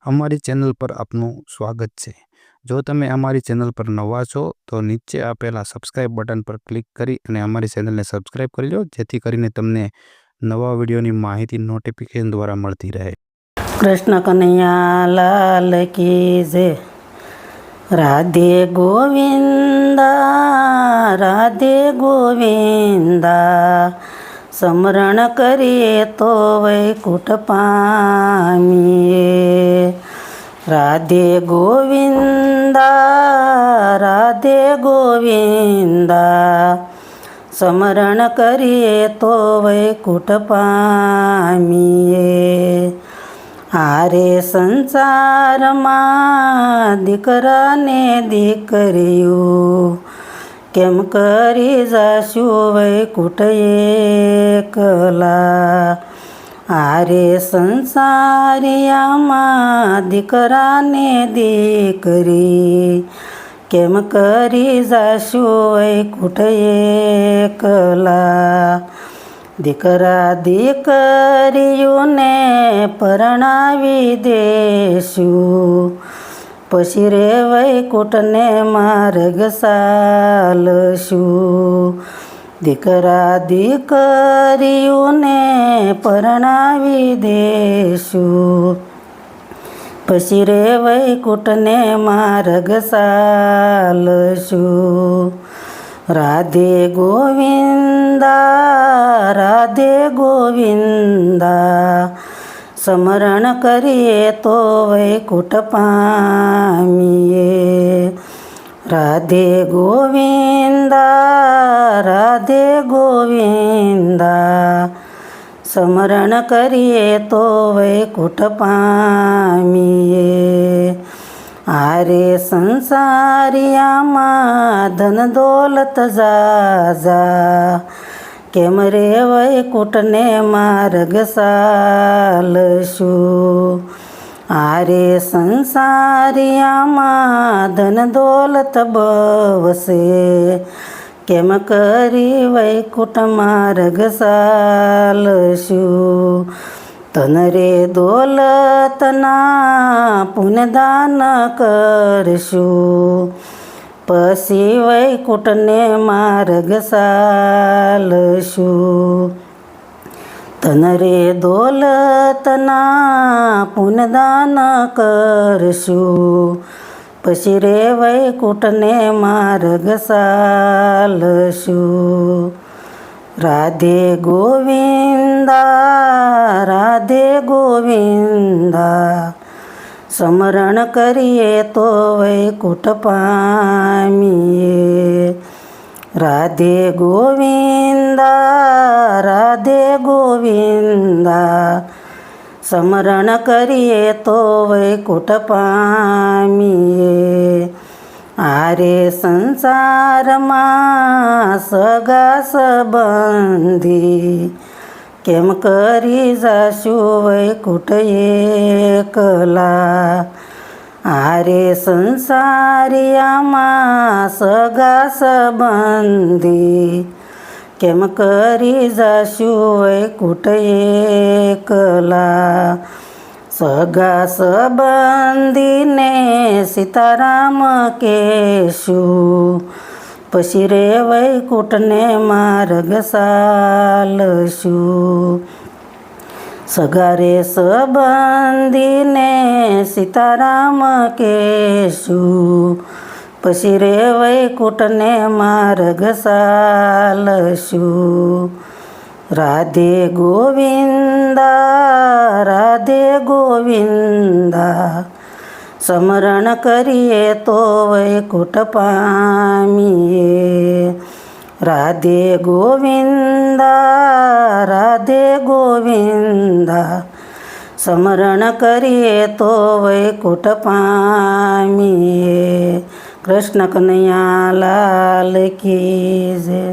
અમારી ચેનલ પર આપનું સ્વાગત છે। જો તમે અમારી ચેનલ પર નવા છો તો નીચે આપેલા સબસ્ક્રાઇબ બટન પર ક્લિક કરી અને અમારી ચેનલને સબસ્ક્રાઇબ કરી લો, જેથી કરીને તમને નવા વિડીયોની માહિતી નોટિફિકેશન દ્વારા મળતી રહે। કૃષ્ણ કનૈયા લાલ કી જય। રાધે ગોવિંદા રાધે ગોવિંદા, સ્મરણ કરીએ તો વૈકુંઠ પામીએ। રાધે ગોવિંદા રાધે ગોવિંદા, સ્મરણ કરીએ તો વૈકુંઠ પામીએ। આરે સંસારમાં દીકરાને દીકરીઓ, કેમ કરી જાશું વૈકુંઠ એકલા। આરે સંસારિયામાં દીકરાને દીકરી, કેમ કરી જાશું વૈકુંઠ એકલા। દીકરા દીકરીઓને પરણાવી દેશું, પછી રે વૈકુંઠને માર્ગ ચાલશું। દીકરા દીકરીઓને પરણાવી દેશું, પછી રે વૈકુંઠને માર્ગ ચાલશું। રાધે ગોવિંદા રાધે ગોવિંદા, સ્મરણ કરીએ તો વૈકુંઠ પામીએ। રાધે ગોવિંદા રાધે ગોવિંદા, સ્મરણ કરીએ તો વૈકુંઠ પામીએ। આરે સંસારિયામાં ધન દોલત જાજા, કેમ રે વૈકુંઠને માર્ગ ચાલશું। આરે સંસારિયામાં ધન દોલત બવશે, કેમ કરી વૈકુંઠ માર્ગ ચાલશું। ધન રે દોલતના પુણ્યદાન કરશું, પછી વૈકુંઠને માર્ગ ચાલશું। ધન રે દોલતના પુણ્યદાન કરશું, પછી રે વૈકુંઠને માર્ગ ચાલશું। રાધે ગોવિંદા રાધે ગોવિંદા, સ્મરણ કરીએ તો વૈકુંઠ પામીએ। રાધે ગોવિંદા રાધે ગોવિંદા, સ્મરણ કરીએ તો વૈકુંઠ પામીએ। આરે સંસારમાં સગા સંબંધી, કેમ કરી જાશું વૈકુંઠ એકલા। આરે સંસારિયામાં સગા સંબંધી, કેમ કરી જાશું વૈકુંઠ એકલા। સગા સંબંધીને સીતારામ કહેશું, પછી રે વૈકુંઠને માર્ગ ચાલશું। સગા રે સંબંધીને સીતારામ કહેશું, પછી રે વૈકુંઠને માર્ગ ચાલશું। રાધે ગોવિંદા રાધે ગોવિંદા, સ્મરણ કરીએ તો વૈકુંઠ પામીએ। રાધે ગોવિંદા રાધે ગોવિંદા, સ્મરણ કરીએ તો વૈકુંઠ પામીએ। કૃષ્ણ કનૈયા લાલ કી જય।